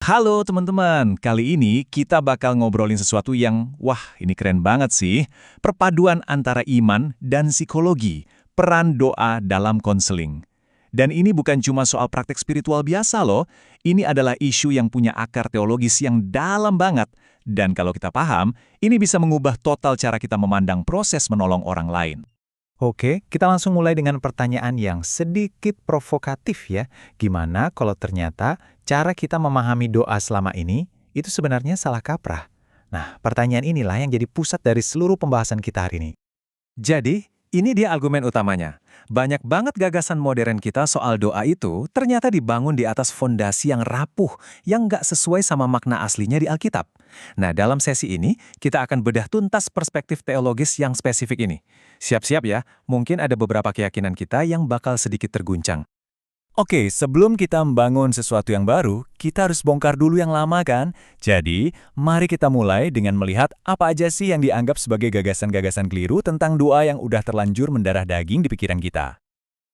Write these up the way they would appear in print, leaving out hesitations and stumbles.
Halo teman-teman, kali ini kita bakal ngobrolin sesuatu yang, wah ini keren banget sih. Perpaduan antara iman dan psikologi, peran doa dalam konseling. Dan ini bukan cuma soal praktek spiritual biasa loh, ini adalah isu yang punya akar teologis yang dalam banget. Dan kalau kita paham, ini bisa mengubah total cara kita memandang proses menolong orang lain. Oke, kita langsung mulai dengan pertanyaan yang sedikit provokatif ya. Gimana kalau ternyata cara kita memahami doa selama ini itu sebenarnya salah kaprah? Nah, pertanyaan inilah yang jadi pusat dari seluruh pembahasan kita hari ini. Jadi, ini dia argumen utamanya. Banyak banget gagasan modern kita soal doa itu ternyata dibangun di atas fondasi yang rapuh, yang nggak sesuai sama makna aslinya di Alkitab. Nah, dalam sesi ini, kita akan bedah tuntas perspektif teologis yang spesifik ini. Siap-siap ya, mungkin ada beberapa keyakinan kita yang bakal sedikit terguncang. Oke, sebelum kita membangun sesuatu yang baru, kita harus bongkar dulu yang lama kan? Jadi, mari kita mulai dengan melihat apa aja sih yang dianggap sebagai gagasan-gagasan keliru tentang doa yang udah terlanjur mendarah daging di pikiran kita.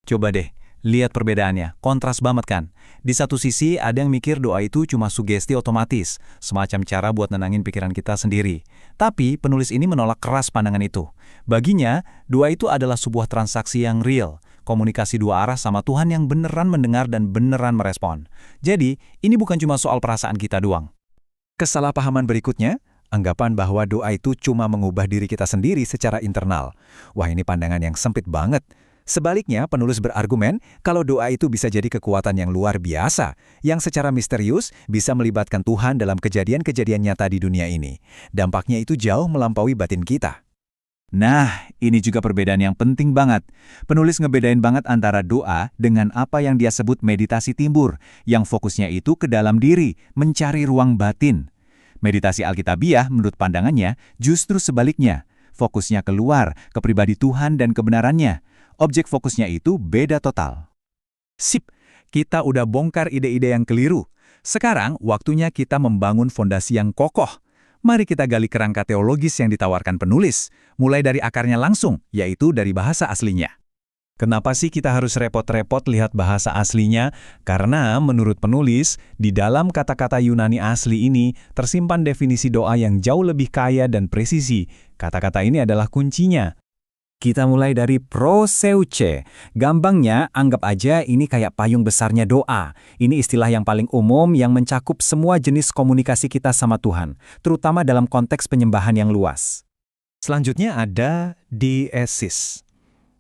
Coba deh, lihat perbedaannya, kontras banget kan? Di satu sisi ada yang mikir doa itu cuma sugesti otomatis, semacam cara buat nenangin pikiran kita sendiri. Tapi penulis ini menolak keras pandangan itu. Baginya, doa itu adalah sebuah transaksi yang real, komunikasi dua arah sama Tuhan yang beneran mendengar dan beneran merespon. Jadi, ini bukan cuma soal perasaan kita doang. Kesalahpahaman berikutnya, anggapan bahwa doa itu cuma mengubah diri kita sendiri secara internal. Wah, ini pandangan yang sempit banget. Sebaliknya, penulis berargumen kalau doa itu bisa jadi kekuatan yang luar biasa, yang secara misterius bisa melibatkan Tuhan dalam kejadian-kejadian nyata di dunia ini. Dampaknya itu jauh melampaui batin kita. Nah, ini juga perbedaan yang penting banget. Penulis ngebedain banget antara doa dengan apa yang dia sebut meditasi timbur, yang fokusnya itu ke dalam diri, mencari ruang batin. Meditasi Alkitabiah, menurut pandangannya, justru sebaliknya. Fokusnya keluar, ke pribadi Tuhan dan kebenarannya. Objek fokusnya itu beda total. Sip, kita udah bongkar ide-ide yang keliru. Sekarang, waktunya kita membangun fondasi yang kokoh. Mari kita gali kerangka teologis yang ditawarkan penulis, mulai dari akarnya langsung, yaitu dari bahasa aslinya. Kenapa sih kita harus repot-repot lihat bahasa aslinya? Karena menurut penulis, di dalam kata-kata Yunani asli ini tersimpan definisi doa yang jauh lebih kaya dan presisi. Kata-kata ini adalah kuncinya. Kita mulai dari proseuche. Gampangnya, anggap aja ini kayak payung besarnya doa. Ini istilah yang paling umum yang mencakup semua jenis komunikasi kita sama Tuhan, terutama dalam konteks penyembahan yang luas. Selanjutnya ada diesis.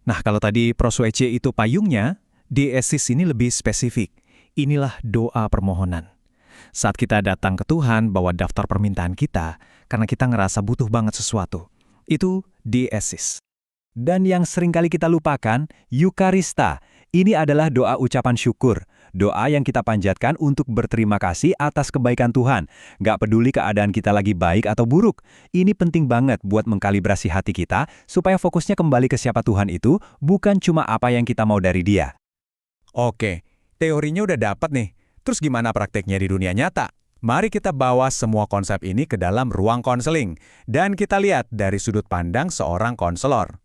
Nah, kalau tadi proseuche itu payungnya, diesis ini lebih spesifik. Inilah doa permohonan. Saat kita datang ke Tuhan bawa daftar permintaan kita, karena kita ngerasa butuh banget sesuatu. Itu diesis. Dan yang seringkali kita lupakan, Eukarista. Ini adalah doa ucapan syukur. Doa yang kita panjatkan untuk berterima kasih atas kebaikan Tuhan. Gak peduli keadaan kita lagi baik atau buruk. Ini penting banget buat mengkalibrasi hati kita, supaya fokusnya kembali ke siapa Tuhan itu, bukan cuma apa yang kita mau dari Dia. Oke, teorinya udah dapat nih. Terus gimana prakteknya di dunia nyata? Mari kita bawa semua konsep ini ke dalam ruang konseling. Dan kita lihat dari sudut pandang seorang konselor.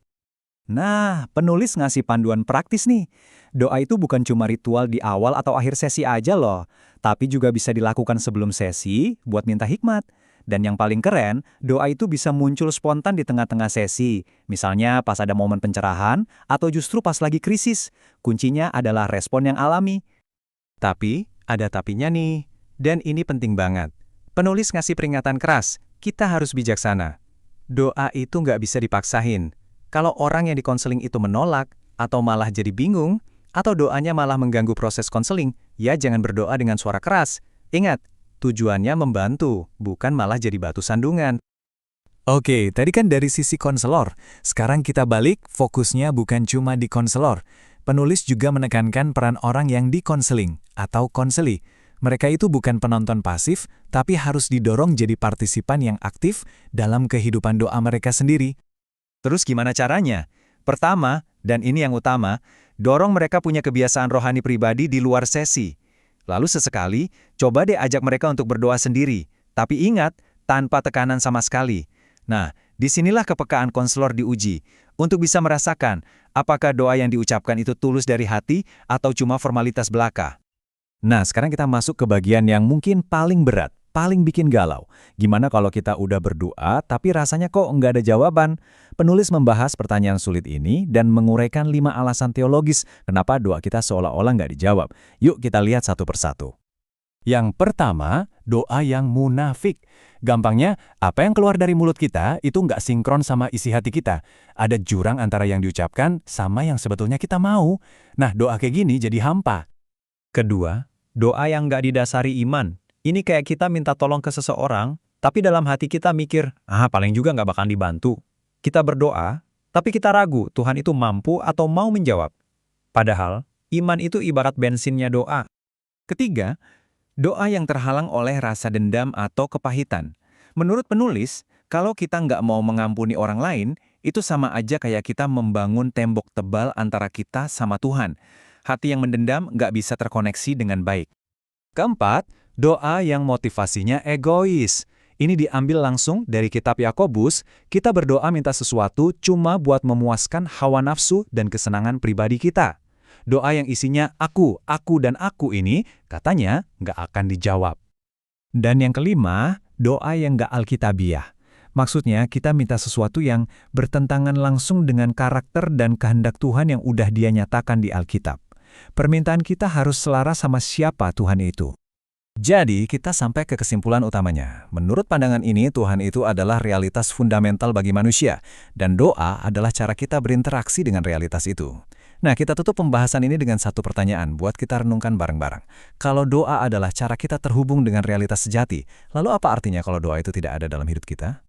Nah, penulis ngasih panduan praktis nih. Doa itu bukan cuma ritual di awal atau akhir sesi aja loh, tapi juga bisa dilakukan sebelum sesi buat minta hikmat. Dan yang paling keren, doa itu bisa muncul spontan di tengah-tengah sesi. Misalnya pas ada momen pencerahan atau justru pas lagi krisis. Kuncinya adalah respon yang alami. Tapi, ada tapinya nih. Dan ini penting banget. Penulis ngasih peringatan keras, kita harus bijaksana. Doa itu nggak bisa dipaksain. Kalau orang yang dikonseling itu menolak, atau malah jadi bingung, atau doanya malah mengganggu proses konseling, ya jangan berdoa dengan suara keras. Ingat, tujuannya membantu, bukan malah jadi batu sandungan. Oke, tadi kan dari sisi konselor. Sekarang kita balik, fokusnya bukan cuma di konselor. Penulis juga menekankan peran orang yang dikonseling, atau konseli. Mereka itu bukan penonton pasif, tapi harus didorong jadi partisipan yang aktif dalam kehidupan doa mereka sendiri. Terus gimana caranya? Pertama, dan ini yang utama, dorong mereka punya kebiasaan rohani pribadi di luar sesi. Lalu sesekali, coba deh ajak mereka untuk berdoa sendiri. Tapi ingat, tanpa tekanan sama sekali. Nah, disinilah kepekaan konselor diuji, untuk bisa merasakan apakah doa yang diucapkan itu tulus dari hati atau cuma formalitas belaka. Nah, sekarang kita masuk ke bagian yang mungkin paling berat, paling bikin galau. Gimana kalau kita udah berdoa, tapi rasanya kok nggak ada jawaban? Penulis membahas pertanyaan sulit ini dan menguraikan 5 alasan teologis kenapa doa kita seolah-olah nggak dijawab. Yuk kita lihat satu persatu. Yang pertama, doa yang munafik. Gampangnya, apa yang keluar dari mulut kita itu nggak sinkron sama isi hati kita. Ada jurang antara yang diucapkan sama yang sebetulnya kita mau. Nah, doa kayak gini jadi hampa. Kedua, doa yang nggak didasari iman. Ini kayak kita minta tolong ke seseorang, tapi dalam hati kita mikir, paling juga nggak bakal dibantu. Kita berdoa, tapi kita ragu Tuhan itu mampu atau mau menjawab. Padahal, iman itu ibarat bensinnya doa. Ketiga, doa yang terhalang oleh rasa dendam atau kepahitan. Menurut penulis, kalau kita nggak mau mengampuni orang lain, itu sama aja kayak kita membangun tembok tebal antara kita sama Tuhan. Hati yang mendendam nggak bisa terkoneksi dengan baik. Keempat, doa yang motivasinya egois. Ini diambil langsung dari kitab Yakobus, kita berdoa minta sesuatu cuma buat memuaskan hawa nafsu dan kesenangan pribadi kita. Doa yang isinya aku, dan aku ini katanya nggak akan dijawab. Dan yang kelima, doa yang nggak alkitabiah. Maksudnya kita minta sesuatu yang bertentangan langsung dengan karakter dan kehendak Tuhan yang udah Dia nyatakan di Alkitab. Permintaan kita harus selaras sama siapa Tuhan itu. Jadi, kita sampai ke kesimpulan utamanya. Menurut pandangan ini, Tuhan itu adalah realitas fundamental bagi manusia, dan doa adalah cara kita berinteraksi dengan realitas itu. Nah, kita tutup pembahasan ini dengan satu pertanyaan buat kita renungkan bareng-bareng. Kalau doa adalah cara kita terhubung dengan realitas sejati, lalu apa artinya kalau doa itu tidak ada dalam hidup kita?